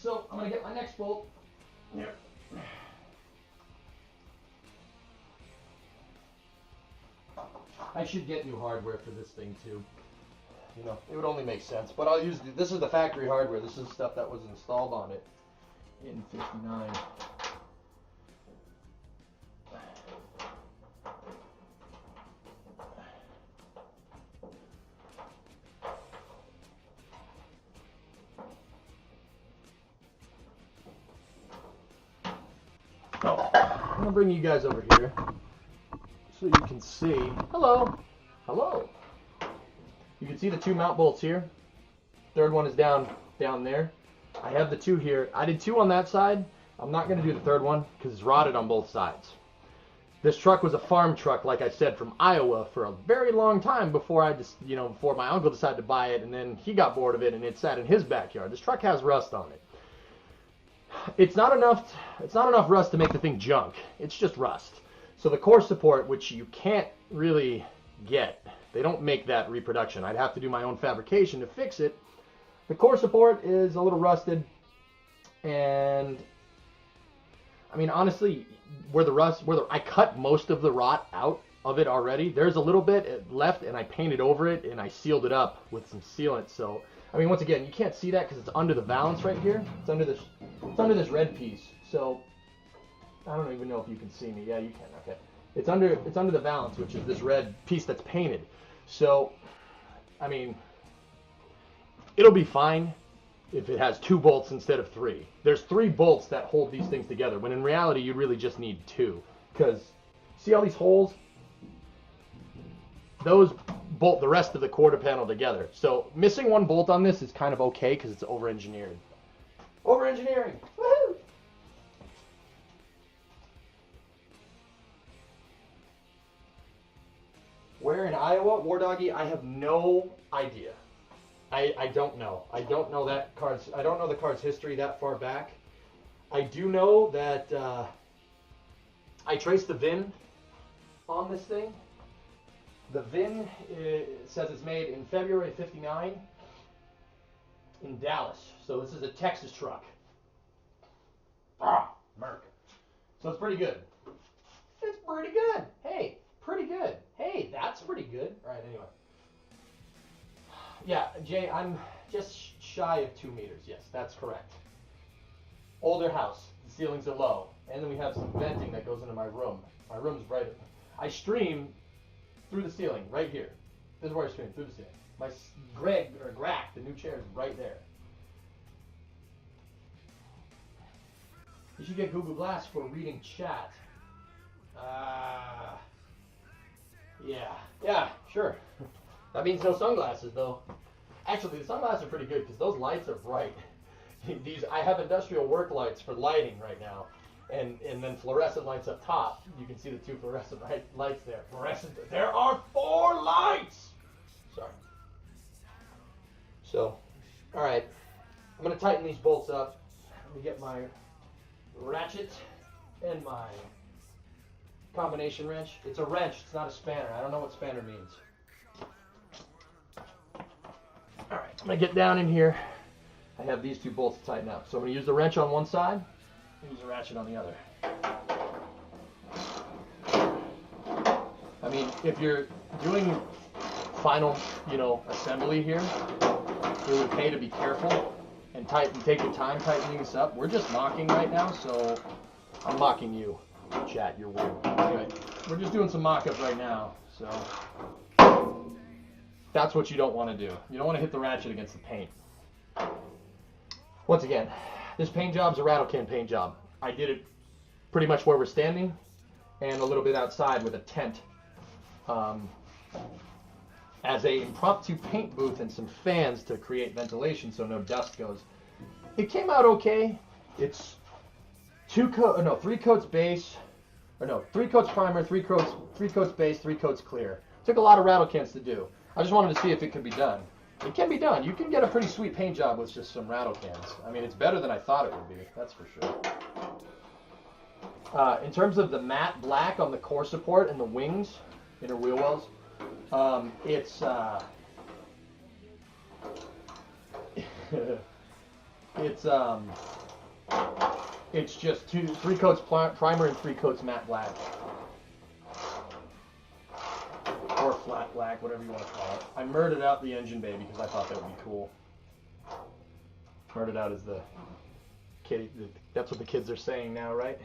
so I'm going to get my next bolt. Yep. I should get new hardware for this thing too. You know, it would only make sense. But I'll use, this is the factory hardware. This is stuff that was installed on it in '59. I'm gonna bring you guys over here so you can see. Hello, hello. You can see the two mount bolts here. Third one is down there. I have the two here. I did two on that side. I'm not gonna do the third one because it's rotted on both sides. This truck was a farm truck, like I said, from Iowa for a very long time before I just, you know, before my uncle decided to buy it, and then he got bored of it and it sat in his backyard. This truck has rust on it. It's not enough rust to make the thing junk. It's just rust. So the core support, which you can't really get, they don't make that reproduction. I'd have to do my own fabrication to fix it. The core support is a little rusted, and I mean, honestly, I cut most of the rot out of it already. There's a little bit left, and I painted over it and I sealed it up with some sealant. So I mean, once again, you can't see that because it's under the valance right here. It's under this red piece. So I don't even know if you can see me. Yeah, you can. Okay. It's under the valance, which is this red piece that's painted. So I mean, it'll be fine if it has 2 bolts instead of 3. There's 3 bolts that hold these things together, when in reality you really just need 2. Because see all these holes? Those bolt the rest of the quarter panel together. So missing 1 bolt on this is kind of okay because it's over-engineered. Over-engineering! Woohoo! Where in Iowa? War Doggy, I have no idea. I don't know. I don't know the card's history that far back. I do know that I traced the VIN on this thing. The VIN says it's made in February of '59 in Dallas. So this is a Texas truck. Ah, Merc. So it's pretty good. It's pretty good. Hey, pretty good. Hey, that's pretty good. All right, anyway. Yeah, Jay, I'm just shy of 2 meters. Yes, that's correct. Older house. The ceilings are low. And then we have some venting that goes into my room. My room's right. I stream through the ceiling, right here. This is where I stream, through the ceiling. My Grack, the new chair, is right there. You should get Google Glass for reading chat. Yeah, sure. That means no sunglasses, though. Actually, the sunglasses are pretty good because those lights are bright. I have industrial work lights for lighting right now, and then fluorescent lights up top. You can see the 2 fluorescent lights there. There are 4 lights. Sorry. So, all right. I'm gonna tighten these bolts up. Let me get my ratchet and my combination wrench. It's a wrench. It's not a spanner. I don't know what spanner means. All right, I'm gonna get down in here. I have these 2 bolts to tighten up. So I'm gonna use the wrench on one side and use the ratchet on the other. I mean, if you're doing final, assembly here, it would pay to be careful and take your time tightening this up. We're just mocking right now, so I'm mocking you. Chat, you're weird. Anyway, we're just doing some mock-up right now, so that's what you don't want to do. You don't want to hit the ratchet against the paint. Once again, this paint job's a rattle can paint job. I did it pretty much where we're standing and a little bit outside with a tent as a impromptu paint booth and some fans to create ventilation so no dust goes. It came out okay. It's 3 coats base, 3 coats primer, 3 coats base, 3 coats clear. Took a lot of rattle cans to do. I just wanted to see if it could be done. It can be done. You can get a pretty sweet paint job with just some rattle cans. I mean, it's better than I thought it would be, that's for sure. In terms of the matte black on the core support and the wings, inner wheel wells, It's just 3 coats primer and 3 coats matte black. Or flat black, whatever you want to call it. I murdered out the engine bay because I thought that would be cool. Murdered out is the kid. That's what the kids are saying now, right?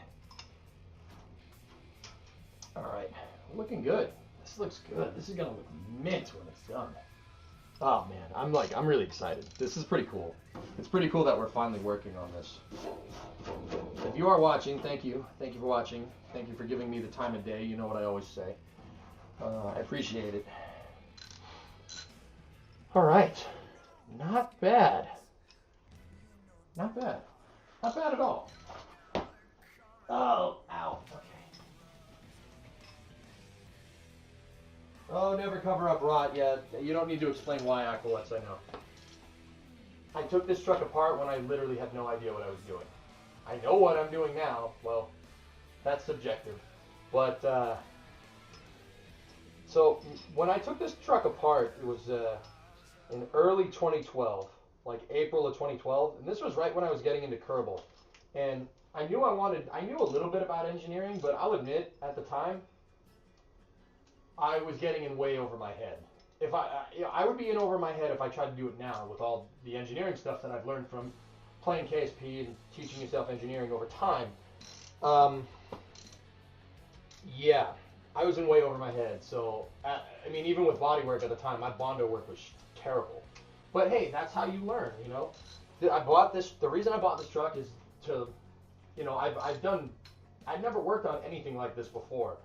All right, looking good. This looks good. This is gonna look mint when it's done. Oh man, I'm really excited. This is pretty cool. It's pretty cool that we're finally working on this. If you are watching, thank you. Thank you for watching. Thank you for giving me the time of day. You know what I always say. I appreciate it. All right, not bad. Not bad. Not bad at all. Oh, ow. Okay. Oh, never cover up rot yet. You don't need to explain why, Aqualex, I know. I took this truck apart when I literally had no idea what I was doing. I know what I'm doing now. Well, that's subjective. But, so when I took this truck apart, it was in early 2012, like April of 2012, and this was right when I was getting into Kerbal. And I knew a little bit about engineering, but I'll admit, at the time, I was getting in way over my head. If I would be in over my head if I tried to do it now with all the engineering stuff that I've learned from playing KSP and teaching yourself engineering over time. Yeah, I was in way over my head. So, I mean, even with body work at the time, my Bondo work was terrible. But hey, that's how you learn, you know. The reason I bought this truck is to, you know, I've never worked on anything like this before.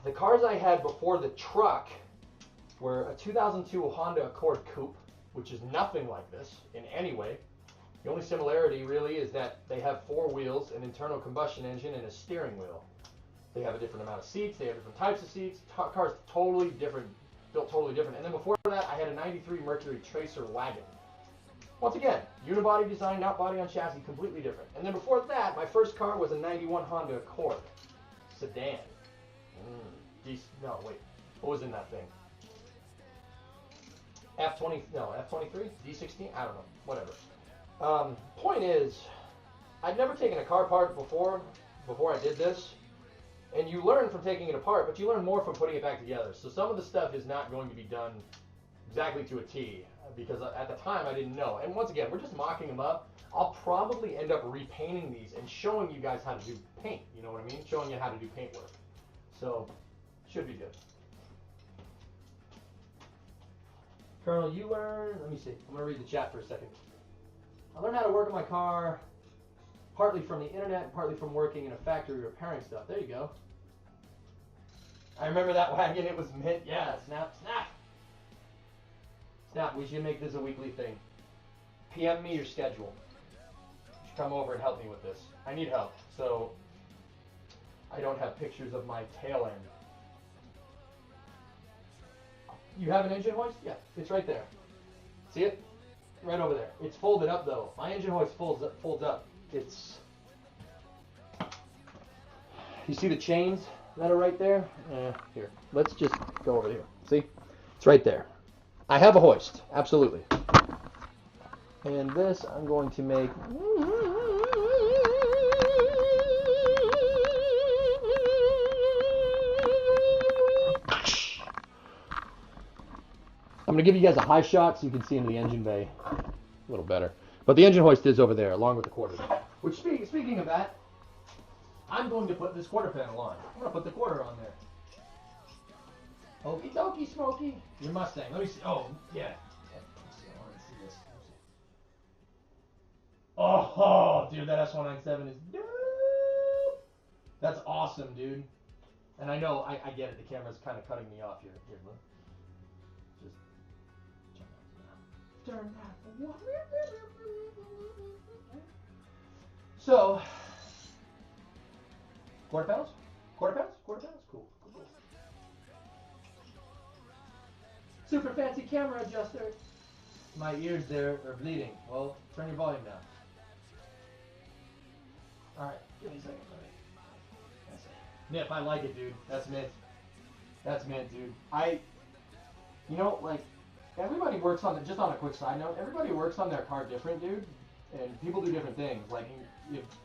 The cars I had before the truck were a 2002 Honda Accord Coupe, which is nothing like this in any way. The only similarity really is that they have 4 wheels, an internal combustion engine, and a steering wheel. They have a different amount of seats, they have different types of seats, cars totally different, built totally different. And then before that, I had a 93 Mercury Tracer wagon. Once again, unibody design, not body on chassis, completely different. And then before that, my first car was a 91 Honda Accord sedan. No, wait, what was in that thing? F23? D16? I don't know, whatever. Point is, I'd never taken a car apart before I did this. And you learn from taking it apart, but you learn more from putting it back together. So some of the stuff is not going to be done exactly to a T, because at the time I didn't know. And once again, we're just mocking them up. I'll probably end up repainting these and showing you guys how to do paint, you know what I mean? Showing you how to do paint work. So, should be good. Colonel, you learn, let me see, I'm going to read the chat for a second. I learned how to work on my car, partly from the internet and partly from working in a factory repairing stuff. There you go. I remember that wagon, it was mint. Yeah, snap, snap. Snap, we should make this a weekly thing. PM me your schedule. You should come over and help me with this. I need help, so I don't have pictures of my tail end. You have an engine hoist? Yeah, it's right there. See it? Right over there. It's folded up though. My engine hoist folds up. It's, you see the chains that are right there? Here, let's just go over here. See? It's right there. I have a hoist, absolutely. And this I'm going to make. I'm going to give you guys a high shot so you can see into the engine bay a little better. But the engine hoist is over there, along with the quarter. Which, speaking of that, I'm going to put this quarter panel on. I'm going to put the quarter on there. Okie dokie, Smokey. Your Mustang. Let me see. Oh, yeah. Let me see. I want to see this. Oh, dude, that S197 is dope. That's awesome, dude. And I know, I get it. The camera's kind of cutting me off here. Here, look. Turn that. So, quarter pounds? Quarter pounds? Quarter pounds? Cool. Cool. Super fancy camera adjuster. My ears there are bleeding. Well, turn your volume down. Alright, give me a second. That's it. Nip, I like it, dude. That's mint. That's mint, dude. You know, like, everybody works on just on a quick side note, everybody works on their car different, dude. And people do different things. Like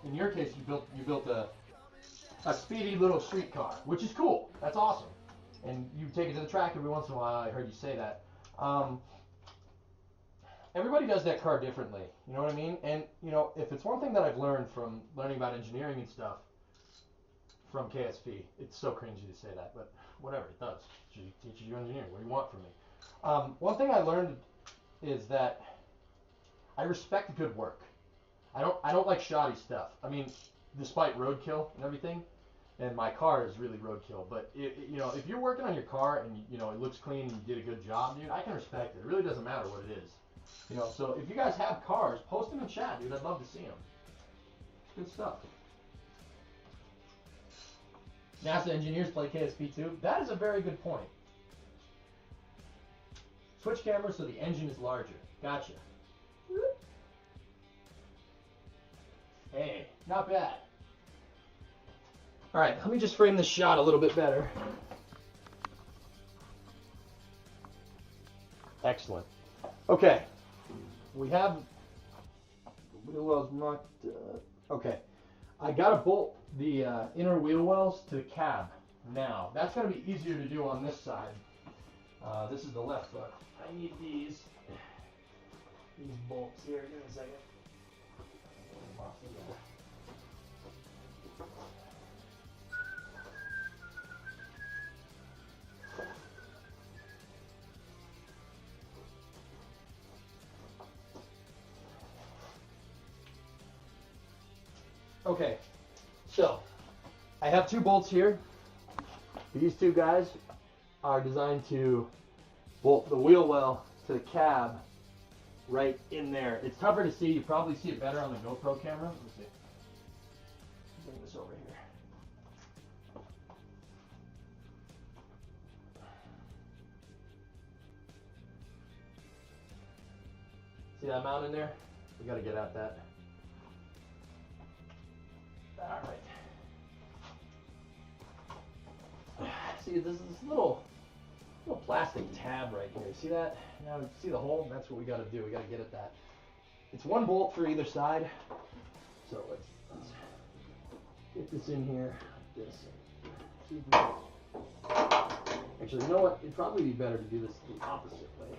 in your case, you built a speedy little street car, which is cool. That's awesome. And you take it to the track every once in a while. I heard you say that. Everybody does that car differently. You know what I mean? And you know, if it's one thing that I've learned from learning about engineering and stuff from KSP, it's so cringy to say that, but whatever, it does. It teaches you engineering. What do you want from me? One thing I learned is that I respect good work. I don't like shoddy stuff. I mean, despite roadkill and everything, and my car is really roadkill, but you know, if you're working on your car and you know it looks clean and you did a good job, dude, I can respect it. It really doesn't matter what it is. You know, so if you guys have cars, post them in chat, dude. I'd love to see them. Good stuff. NASA engineers play KSP too. That is a very good point. Switch cameras so the engine is larger. Gotcha. Hey, not bad. All right, let me just frame this shot a little bit better. Excellent. Okay, we have the wheel wells marked. Okay, I got to bolt the inner wheel wells to the cab now. That's going to be easier to do on this side. This is the left foot. I need these bolts here. Give me a second. Okay, so I have two bolts here. These two guys are designed to bolt the wheel well to the cab right in there. It's tougher to see. You probably see it better on the GoPro camera. Let me see. Bring this over here. See that mount in there? We got to get at that. All right. See, this little plastic tab right here. See that? Now see the hole? That's what we got to do. We got to get at that. It's one bolt for either side. So let's get this in here. Like this. See if we can... Actually, you know what? It'd probably be better to do this the opposite way.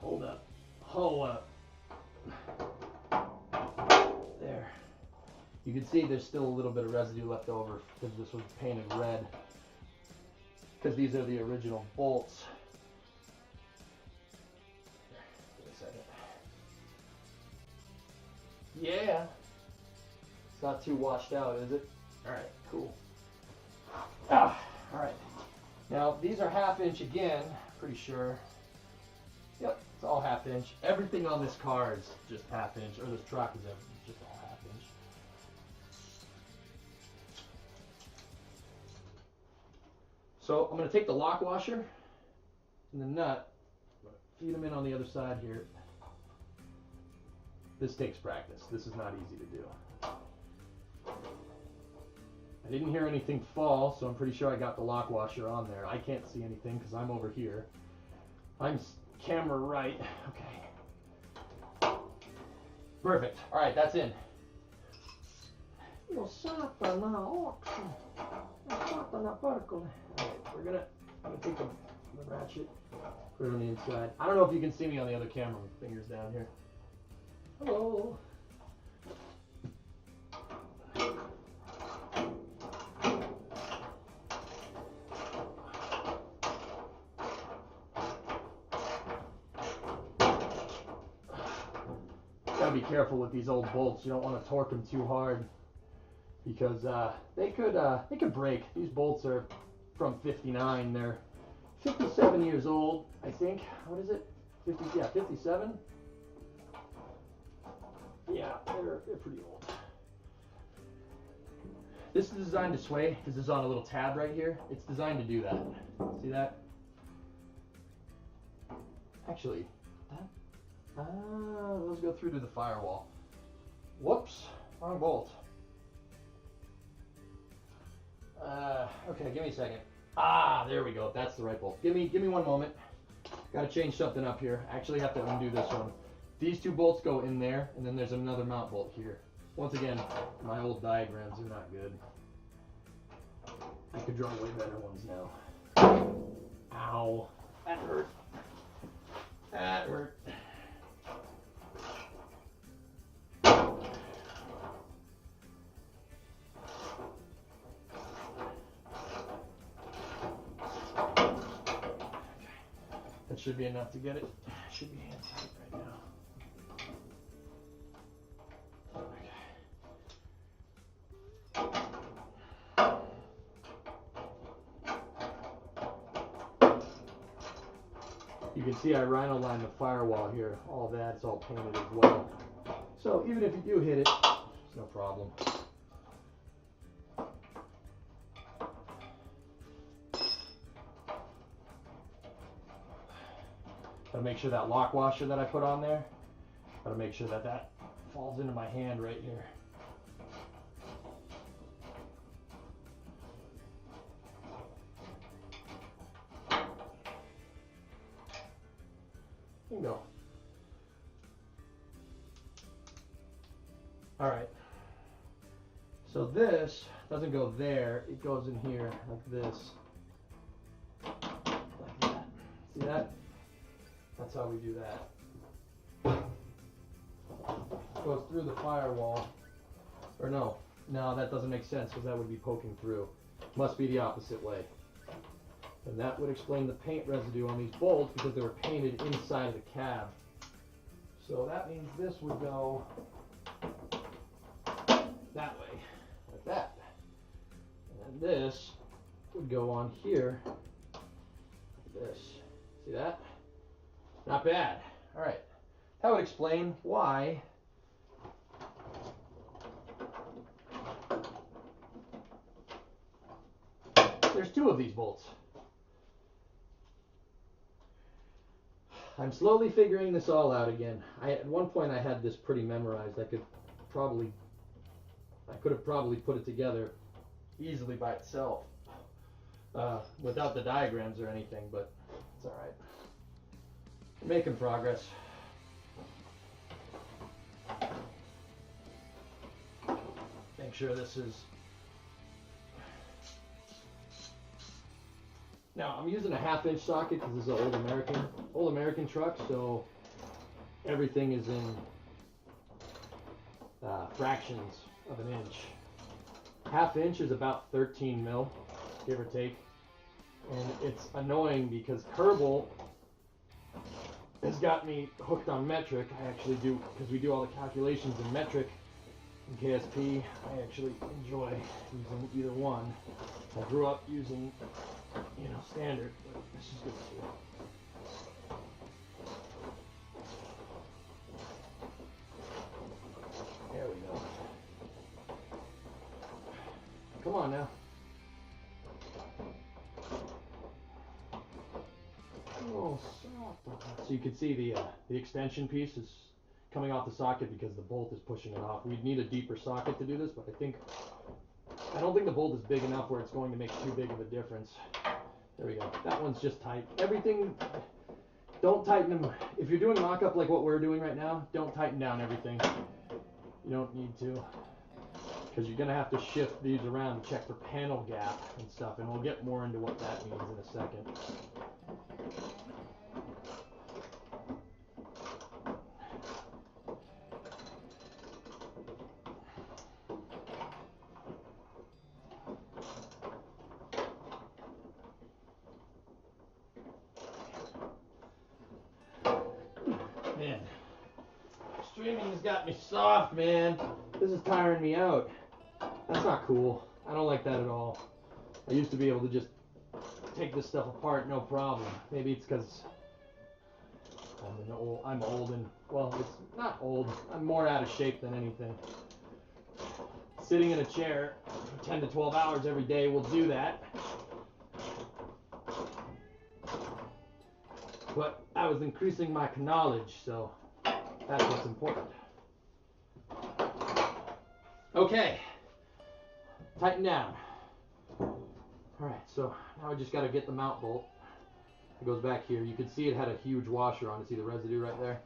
Hold up. Hold up. There. You can see there's still a little bit of residue left over because this was painted red. Because these are the original bolts. Give me a second. Yeah. It's not too washed out, is it? Alright, cool. All right. Now, these are 1/2 inch again, pretty sure. Yep, it's all 1/2 inch. Everything on this car is just 1/2 inch, or this truck is just all 1/2 inch. So I'm going to take the lock washer and the nut, feed them in on the other side here. This takes practice. This is not easy to do. I didn't hear anything fall, so I'm pretty sure I got the lock washer on there. I can't see anything because I'm over here. I'm camera right. Okay. Perfect. All right, that's in. I'm gonna take the ratchet, put it on the inside. I don't know if you can see me on the other camera with fingers down here. Hello. Gotta be careful with these old bolts. You don't want to torque them too hard because they could break. These bolts are from '59. They're 57 years old, I think. What is it? 50? Yeah, 57. Yeah, they're pretty old. This is designed to sway. This is on a little tab right here. It's designed to do that. See that? Actually, those go through to the firewall. Whoops, wrong bolt. Okay, give me a second. Ah, there we go. That's the right bolt. Give me 1 moment. Got to change something up here. I actually have to undo this one. These 2 bolts go in there, and then there's another mount bolt here. Once again, my old diagrams are not good. I could draw way better ones now. Ow. That hurt. That hurt. That should be enough to get it. Should be hand tight right now. You can see I rhino lined the firewall here. All that's all painted as well. So even if you do hit it, it's no problem. Gotta make sure that lock washer that I put on there, gotta make sure that that falls into my hand right here. There you go. All right. So this doesn't go there, it goes in here like this. Like that. See that? That's how we do that. Goes through the firewall. Or no, that doesn't make sense because that would be poking through. Must be the opposite way. And that would explain the paint residue on these bolts because they were painted inside of the cab. So that means this would go that way, like that. And then this would go on here, like this. See that? Not bad. All right. That would explain why there's 2 of these bolts. I'm slowly figuring this all out again. At one point I had this pretty memorized. I could have probably put it together easily by itself without the diagrams or anything, but it's all right. Making progress. Make sure this is. Now I'm using a 1/2-inch socket because this is an old American truck, so everything is in fractions of an inch. 1/2 inch is about 13 mil, give or take, and it's annoying because Kerbal has got me hooked on metric. I actually do, because we do all the calculations in metric and KSP. I actually enjoy using either one. I grew up using, standard, but this is good too. There we go. Come on now. Oh, so you can see the extension piece is coming off the socket because the bolt is pushing it off. We'd need a deeper socket to do this, but I don't think the bolt is big enough where it's going to make too big of a difference. There we go. That one's just tight. Everything, don't tighten them. If you're doing mock-up like what we're doing right now, don't tighten down everything. You don't need to, because you're going to have to shift these around to check for panel gap and stuff, and we'll get more into what that means in a second. Man, streaming has got me soft, man. This is tiring me out. That's not cool. I don't like that at all. I used to be able to just take this stuff apart, no problem. Maybe it's because I'm old and, well, it's not old. I'm more out of shape than anything. Sitting in a chair for 10 to 12 hours every day will do that. But I was increasing my knowledge, so that's what's important. Okay, tighten down. Alright, so now I just got to get the mount bolt. It goes back here. You can see it had a huge washer on it. See the residue right there?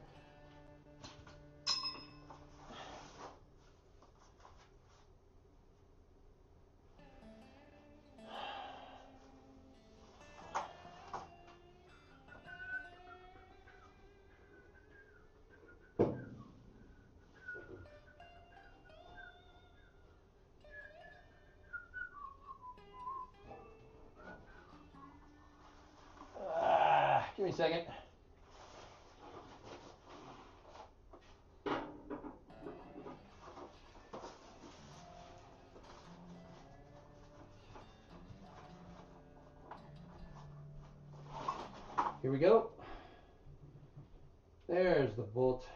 Give me a second. Here we go. There's the bolt.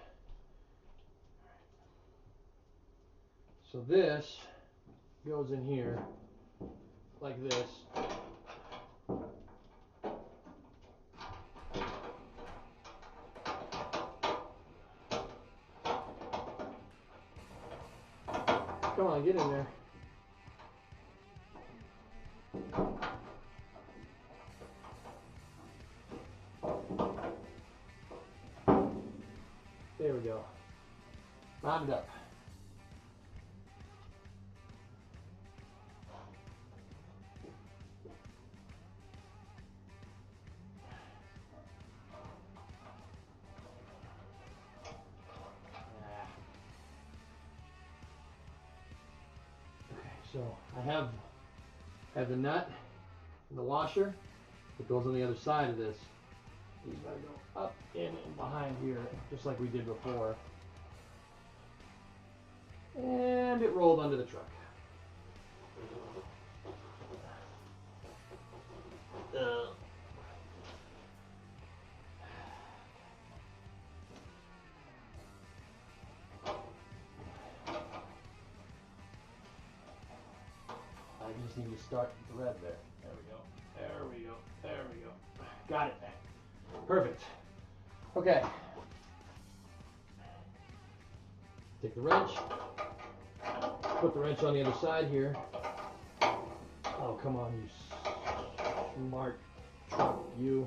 So this goes in here like this. Come on, get in there. There we go. Mount it up. So I have the nut and the washer that goes on the other side of this. These gotta go up, in, and behind here, just like we did before. And it rolled under the truck. I just need to start the thread there. There we go. There we go. There we go. Got it. Perfect. Okay. Take the wrench. Put the wrench on the other side here. Oh, come on, you smart truck, you.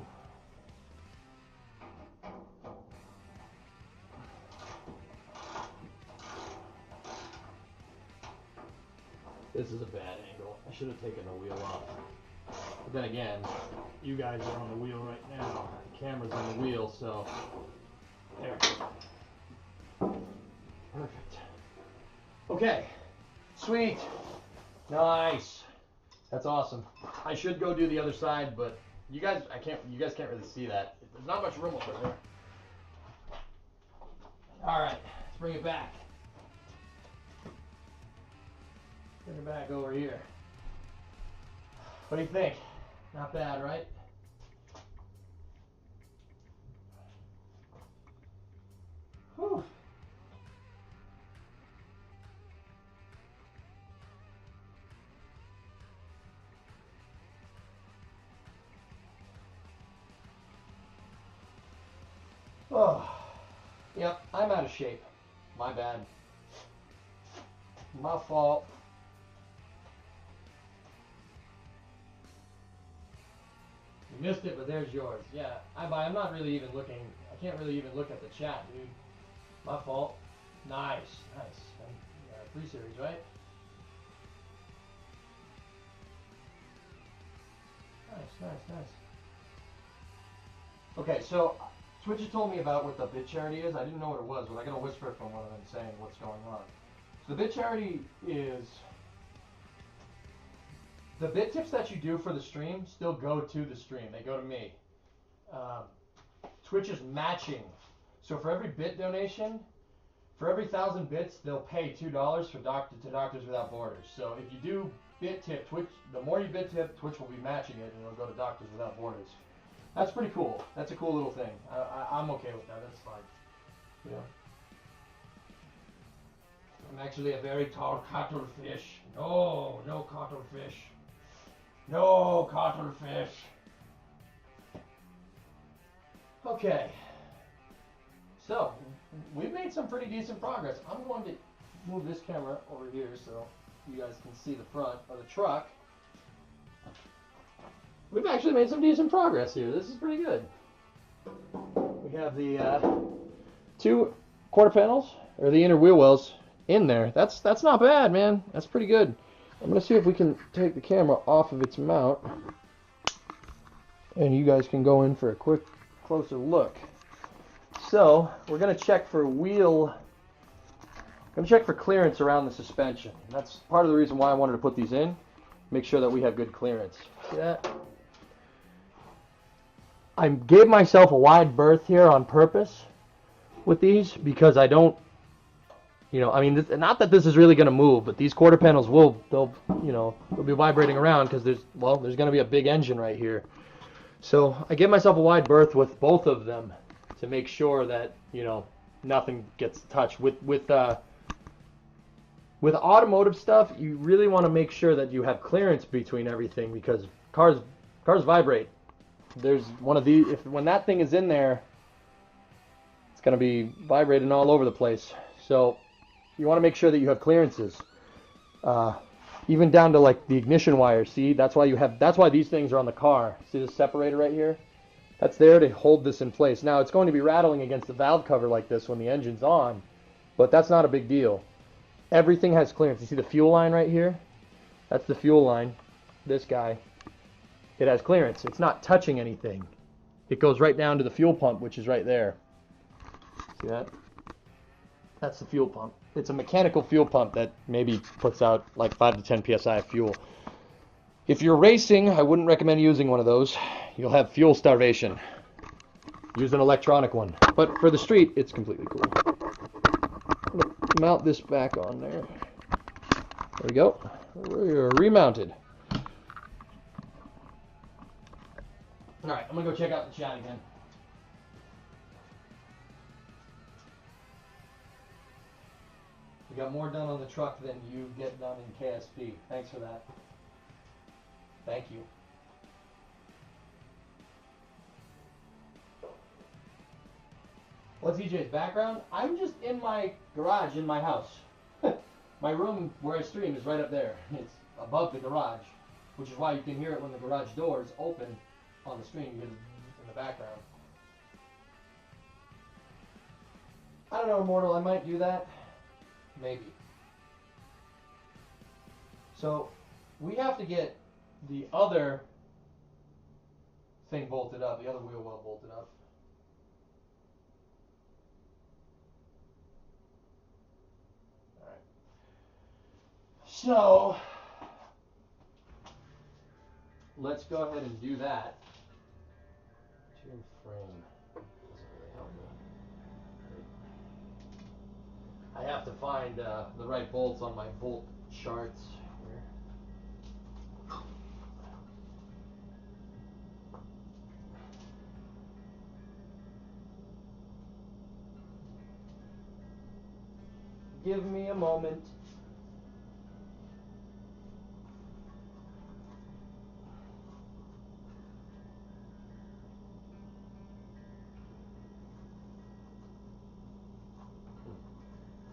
This is a bad angle. I should have taken the wheel off. But then again, you guys are on the wheel right now. The camera's on the wheel, so there. Perfect. Okay. Sweet. Nice. That's awesome. I should go do the other side, but you guys can't really see that. There's not much room over there. All right, let's bring it back. Bring it back over here. What do you think? Not bad, right? Whew. Oh, yep, I'm out of shape. My bad. My fault. You missed it, but there's yours. Yeah, I'm not really even looking. I can't really even look at the chat, dude. My fault. Nice, nice. 3 series, right? Nice, nice, nice. Okay, so Twitch has told me about what the bit charity is. I didn't know what it was, but I got a whisper from one of them saying what's going on. So the bit charity is the bit tips that you do for the stream still go to the stream. They go to me. Twitch is matching. So for every bit donation, for every 1,000 bits, they'll pay $2 for to Doctors Without Borders. So if you do bit tip, Twitch, the more you bit tip, Twitch will be matching it, and it'll go to Doctors Without Borders. That's pretty cool. That's a cool little thing. I'm okay with that. That's fine. Yeah. I'm actually a very tall cuttlefish. No, no cuttlefish. No cuttlefish. Okay. So, we've made some pretty decent progress. I'm going to move this camera over here so you guys can see the front of the truck. we've actually made some decent progress here. This is pretty good. We have the 2 quarter panels, or the inner wheel wells, in there. That's not bad, man. That's pretty good. I'm going to see if we can take the camera off of its mount, and you guys can go in for a quick, closer look. So, we're going to check for clearance around the suspension. That's part of the reason why I wanted to put these in. Make sure that we have good clearance. See that? I gave myself a wide berth here on purpose with these because I don't, I mean, not that this is really going to move, but these quarter panels they'll be vibrating around because there's going to be a big engine right here. So I gave myself a wide berth with both of them to make sure that, nothing gets touched. With automotive stuff, you really want to make sure that you have clearance between everything because cars vibrate. There's one of these, when that thing is in there, it's going to be vibrating all over the place. So you want to make sure that you have clearances, even down to like the ignition wire. See, that's why these things are on the car. See this separator right here? That's there to hold this in place. Now it's going to be rattling against the valve cover like this when the engine's on, but that's not a big deal. Everything has clearance. You see the fuel line right here? That's the fuel line. This guy. It has clearance. It's not touching anything. It goes right down to the fuel pump, which is right there. See that? That's the fuel pump. It's a mechanical fuel pump that maybe puts out like 5 to 10 psi of fuel. If you're racing, I wouldn't recommend using one of those. You'll have fuel starvation. Use an electronic one. But for the street, it's completely cool. I'm going to mount this back on there. There we go. We're remounted. Alright, I'm going to go check out the chat again. We got more done on the truck than you get done in KSP. Thanks for that. Thank you. What's EJ's background? I'm just in my garage in my house. My room where I stream is right up there. It's above the garage, which is why you can hear it when the garage door is open on the stream. You hear it in the background. I don't know, Immortal. I might do that. Maybe. So we have to get the other thing bolted up, the other wheel well bolted up. Alright. So let's go ahead and do that. Tune frame doesn't really help me. I have to find the right bolts on my bolt charts here. Give me a moment.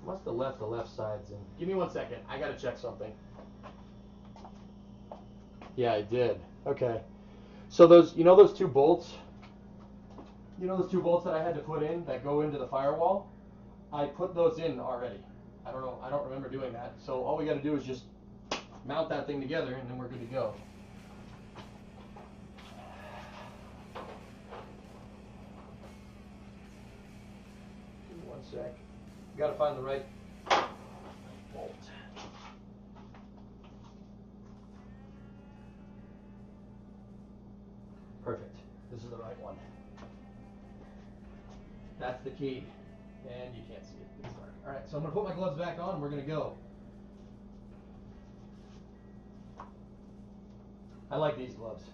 Must have left the left sides in. Give me 1 second. I gotta check something. Yeah, I did. Okay. So those, those 2 bolts? Those 2 bolts that I had to put in that go into the firewall? I put those in already. I don't know. I don't remember doing that. So all we gotta do is just mount that thing together and then we're good to go. Give me 1 sec. You gotta find the right bolt. Perfect. This is the right one. That's the key. And you can't see it. It's dark. Alright, so I'm gonna put my gloves back on and we're gonna go. I like these gloves.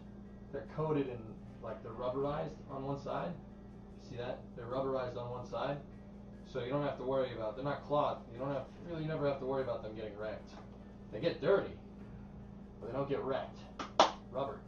They're coated in, like, they're rubberized on one side. See that? They're rubberized on one side. So you don't have to worry about, they're not cloth. You never have to worry about them getting wrecked. They get dirty, but they don't get wrecked. Rubber.